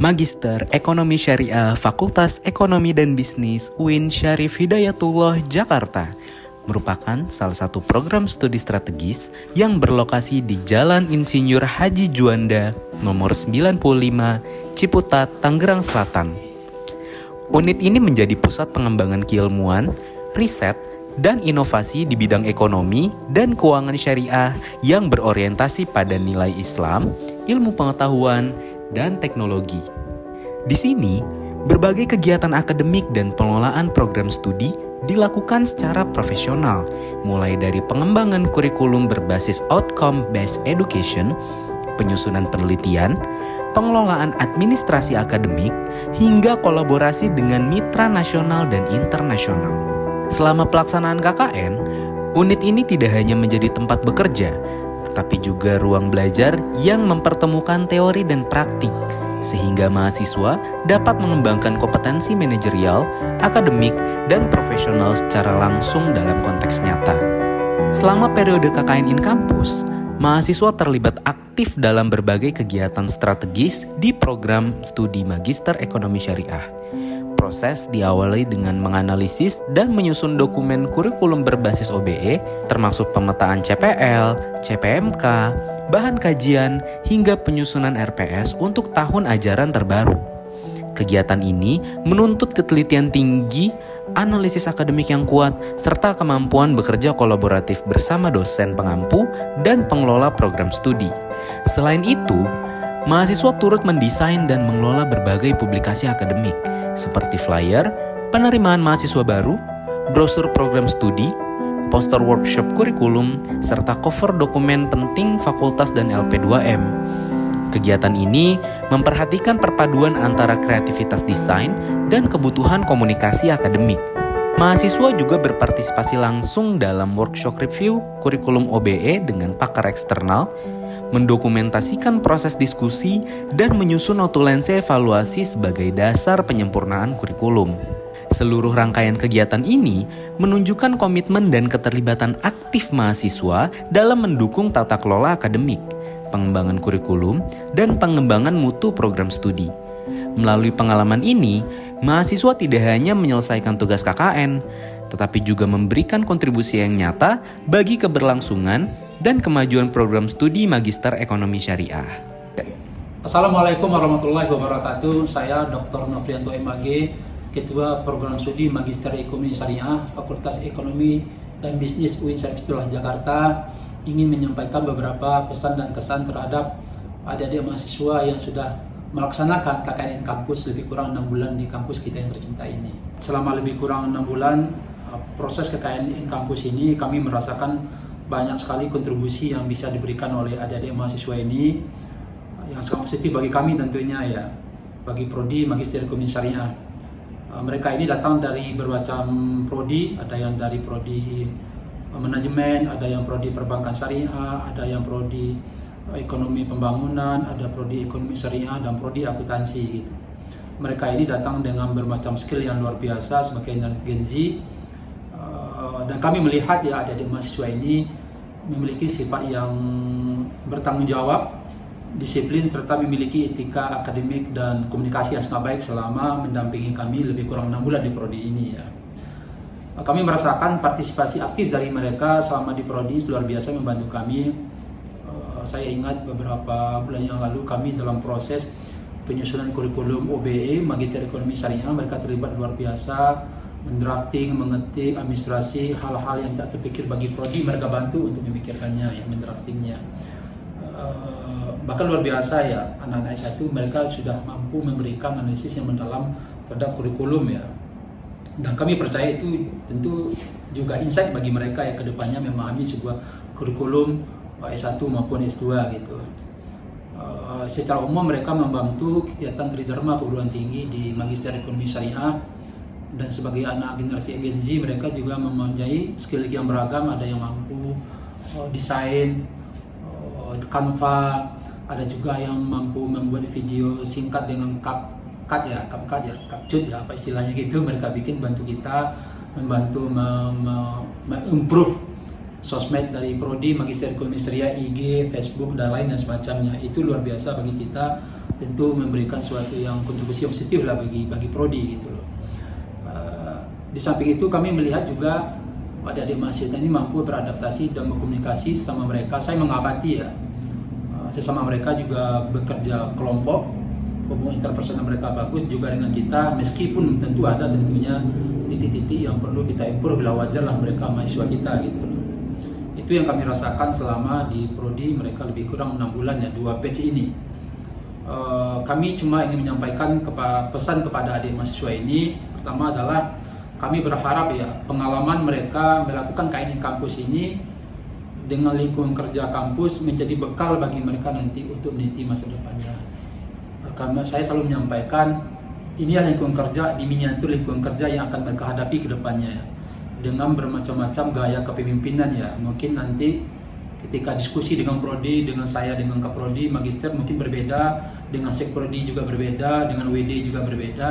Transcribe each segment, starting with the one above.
Magister Ekonomi Syariah Fakultas Ekonomi dan Bisnis UIN Syarif Hidayatullah Jakarta merupakan salah satu program studi strategis yang berlokasi di Jalan Insinyur Haji Juanda nomor 95 Ciputat, Tangerang Selatan. Unit ini menjadi pusat pengembangan keilmuan, riset, dan inovasi di bidang ekonomi dan keuangan syariah yang berorientasi pada nilai Islam, ilmu pengetahuan, dan teknologi. Di sini, berbagai kegiatan akademik dan pengelolaan program studi dilakukan secara profesional, mulai dari pengembangan kurikulum berbasis outcome-based education, penyusunan penelitian, pengelolaan administrasi akademik, hingga kolaborasi dengan mitra nasional dan internasional. Selama pelaksanaan KKN, unit ini tidak hanya menjadi tempat bekerja, tetapi juga ruang belajar yang mempertemukan teori dan praktik, sehingga mahasiswa dapat mengembangkan kompetensi manajerial, akademik, dan profesional secara langsung dalam konteks nyata. Selama periode KKN in kampus, mahasiswa terlibat aktif dalam berbagai kegiatan strategis di program studi Magister Ekonomi Syariah. Proses diawali dengan menganalisis dan menyusun dokumen kurikulum berbasis OBE, termasuk pemetaan CPL, CPMK, bahan kajian, hingga penyusunan RPS untuk tahun ajaran terbaru. Kegiatan ini menuntut ketelitian tinggi, analisis akademik yang kuat, serta kemampuan bekerja kolaboratif bersama dosen pengampu dan pengelola program studi. Selain itu, mahasiswa turut mendesain dan mengelola berbagai publikasi akademik, seperti flyer, penerimaan mahasiswa baru, brosur program studi, poster workshop kurikulum, serta cover dokumen penting fakultas dan LP2M. Kegiatan ini memperhatikan perpaduan antara kreativitas desain dan kebutuhan komunikasi akademik. Mahasiswa juga berpartisipasi langsung dalam workshop review kurikulum OBE dengan pakar eksternal, mendokumentasikan proses diskusi, dan menyusun notulensi evaluasi sebagai dasar penyempurnaan kurikulum. Seluruh rangkaian kegiatan ini menunjukkan komitmen dan keterlibatan aktif mahasiswa dalam mendukung tata kelola akademik, pengembangan kurikulum, dan pengembangan mutu program studi. Melalui pengalaman ini, mahasiswa tidak hanya menyelesaikan tugas KKN, tetapi juga memberikan kontribusi yang nyata bagi keberlangsungan dan kemajuan program studi Magister Ekonomi Syariah. Assalamualaikum warahmatullahi wabarakatuh. Saya Dr. Nofrianto MAG, Ketua Program Studi Magister Ekonomi Syariah Fakultas Ekonomi dan Bisnis UIN Syarif Hidayatullah Jakarta, ingin menyampaikan beberapa pesan dan kesan terhadap adik-adik mahasiswa yang sudah melaksanakan KKN kampus lebih kurang 6 bulan di kampus kita yang tercinta ini. Selama lebih kurang 6 bulan proses KKN kampus ini, kami merasakan banyak sekali kontribusi yang bisa diberikan oleh adik-adik mahasiswa ini, yang sangat positif bagi kami tentunya ya, bagi Prodi Magister Ekonomi Syariah. Mereka ini datang dari bermacam prodi, ada yang dari prodi manajemen, ada yang prodi perbankan syariah, ada yang prodi ekonomi pembangunan, ada prodi ekonomi syariah, dan prodi akuntansi gitu. Mereka ini datang dengan bermacam skill yang luar biasa sebagai Gen Z, dan kami melihat ya adik-adik mahasiswa ini memiliki sifat yang bertanggung jawab, disiplin, serta memiliki etika akademik dan komunikasi yang sangat baik selama mendampingi kami lebih kurang 6 bulan di prodi ini ya. Kami merasakan partisipasi aktif dari mereka selama di prodi luar biasa membantu kami. Saya ingat beberapa bulan yang lalu kami dalam proses penyusunan kurikulum OBE Magister Ekonomi Syariah, mereka terlibat luar biasa, mendrafting, mengetik, administrasi, hal-hal yang tak terpikir bagi prodi, mereka bantu untuk memikirkannya, ya, mendraftingnya. Bahkan luar biasa ya, anak-anak S1 mereka sudah mampu memberikan analisis yang mendalam terhadap kurikulum ya. Dan kami percaya itu tentu juga insight bagi mereka yang kedepannya memahami sebuah kurikulum S1 maupun S2 gitu. Secara umum mereka membantu kegiatan tridharma perguruan tinggi di Magister Ekonomi Syariah, dan sebagai anak generasi Gen Z mereka juga mempunyai skill yang beragam, ada yang mampu desain, Canva, ada juga yang mampu membuat video singkat dengan CapCut ya, apa istilahnya gitu, mereka bikin bantu kita, membantu improve sosmed dari prodi Magister Ekonomi Syariah, IG, Facebook, dan lain dan semacamnya. Itu luar biasa bagi kita tentu memberikan suatu yang kontribusi yang positif lah bagi prodi gitu loh. Di samping itu kami melihat juga adik-adik mahasiswa ini mampu beradaptasi dan berkomunikasi sesama mereka. Saya mengamati ya, sesama mereka juga bekerja kelompok, hubungan interpersonal mereka bagus juga dengan kita, meskipun tentu ada tentunya titik-titik yang perlu kita improve, lah wajar lah mereka mahasiswa kita gitu loh. Itu yang kami rasakan selama di prodi mereka lebih kurang 6 bulan ya, 2 batch ini. Kami cuma ingin menyampaikan pesan kepada adik mahasiswa ini. Pertama adalah kami berharap ya pengalaman mereka melakukan KN kampus ini dengan lingkungan kerja kampus menjadi bekal bagi mereka nanti untuk meniti masa depannya. Karena saya selalu menyampaikan inilah lingkungan kerja di miniatur lingkungan kerja yang akan mereka hadapi ke depannya ya, dengan bermacam-macam gaya kepemimpinan ya. Mungkin nanti ketika diskusi dengan prodi, dengan saya, dengan kaprodi, magister mungkin berbeda, dengan sekprodi juga berbeda, dengan WD juga berbeda,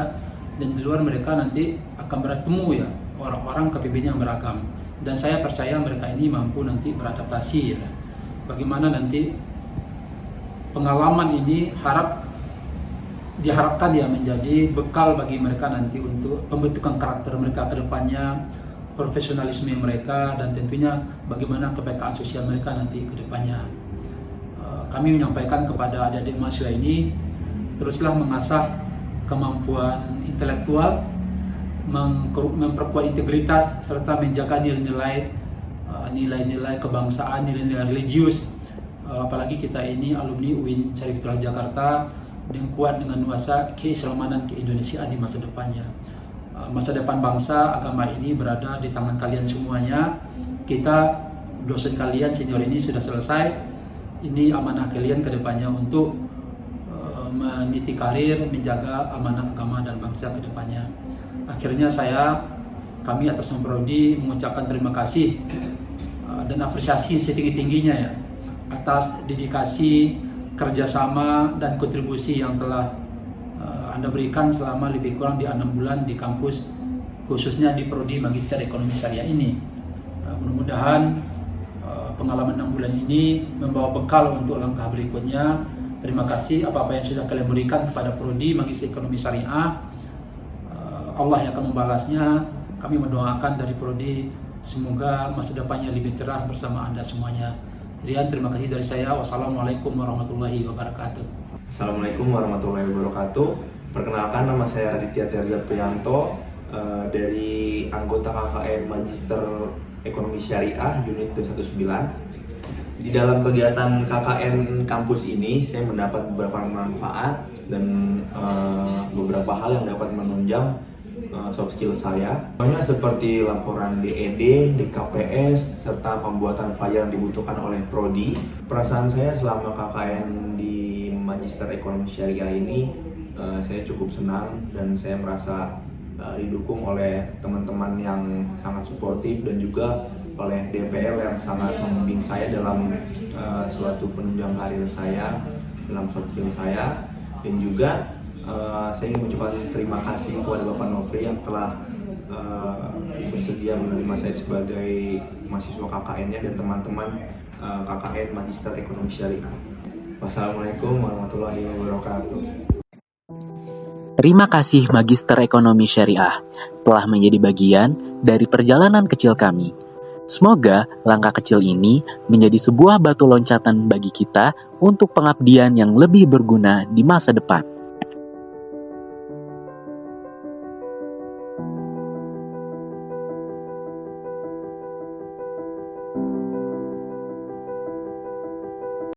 dan di luar mereka nanti akan bertemu ya orang-orang kepemimpinan yang beragam. Dan saya percaya mereka ini mampu nanti beradaptasi ya. Bagaimana nanti pengalaman ini diharapkan ya menjadi bekal bagi mereka nanti untuk pembentukan karakter mereka ke depannya, profesionalisme mereka, dan tentunya bagaimana kepekaan sosial mereka nanti ke depannya. Kami menyampaikan kepada adik-adik mahasiswa ini, teruslah mengasah kemampuan intelektual, memperkuat integritas, serta menjaga nilai-nilai kebangsaan, nilai-nilai religius. Apalagi kita ini alumni UIN Syarif Hidayatullah Jakarta, yang kuat dengan nuansa keislaman dan keindonesiaan di masa depannya. Masa depan bangsa, agama ini berada di tangan kalian semuanya. Kita, dosen kalian, senior ini sudah selesai. Ini amanah kalian ke depannya untuk meniti karir, menjaga amanah agama dan bangsa ke depannya. Akhirnya kami atas nama prodi mengucapkan terima kasih dan apresiasi setinggi-tingginya ya atas dedikasi, kerjasama dan kontribusi yang telah Anda berikan selama lebih kurang di 6 bulan di kampus, khususnya di prodi Magister Ekonomi Syariah ini. Mudah-mudahan pengalaman 6 bulan ini membawa bekal untuk langkah berikutnya. Terima kasih apa-apa yang sudah kalian berikan kepada prodi Magister Ekonomi Syariah. Allah yang akan membalasnya. Kami mendoakan dari prodi semoga masa depannya lebih cerah bersama Anda semuanya. Terima kasih dari saya. Wassalamualaikum warahmatullahi wabarakatuh. Assalamualaikum warahmatullahi wabarakatuh. Perkenalkan, nama saya Raditya Terza Priyanto, dari anggota KKN Magister Ekonomi Syariah Unit 219. Di dalam kegiatan KKN kampus ini saya mendapat beberapa manfaat dan beberapa hal yang dapat menunjang soft skill saya. Contohnya seperti laporan DED, DKPS, serta pembuatan flyer yang dibutuhkan oleh prodi. Perasaan saya selama KKN di Magister Ekonomi Syariah ini, saya cukup senang dan saya merasa didukung oleh teman-teman yang sangat suportif dan juga oleh DPL yang sangat membimbing saya dalam suatu penunjang karir saya, dalam soft skill saya, dan juga saya ingin mengucapkan terima kasih kepada Bapak Nofri yang telah bersedia menerima saya sebagai mahasiswa KKN-nya dan teman-teman KKN Magister Ekonomi Syariah. Wassalamualaikum warahmatullahi wabarakatuh. Terima kasih Magister Ekonomi Syariah telah menjadi bagian dari perjalanan kecil kami. Semoga langkah kecil ini menjadi sebuah batu loncatan bagi kita untuk pengabdian yang lebih berguna di masa depan.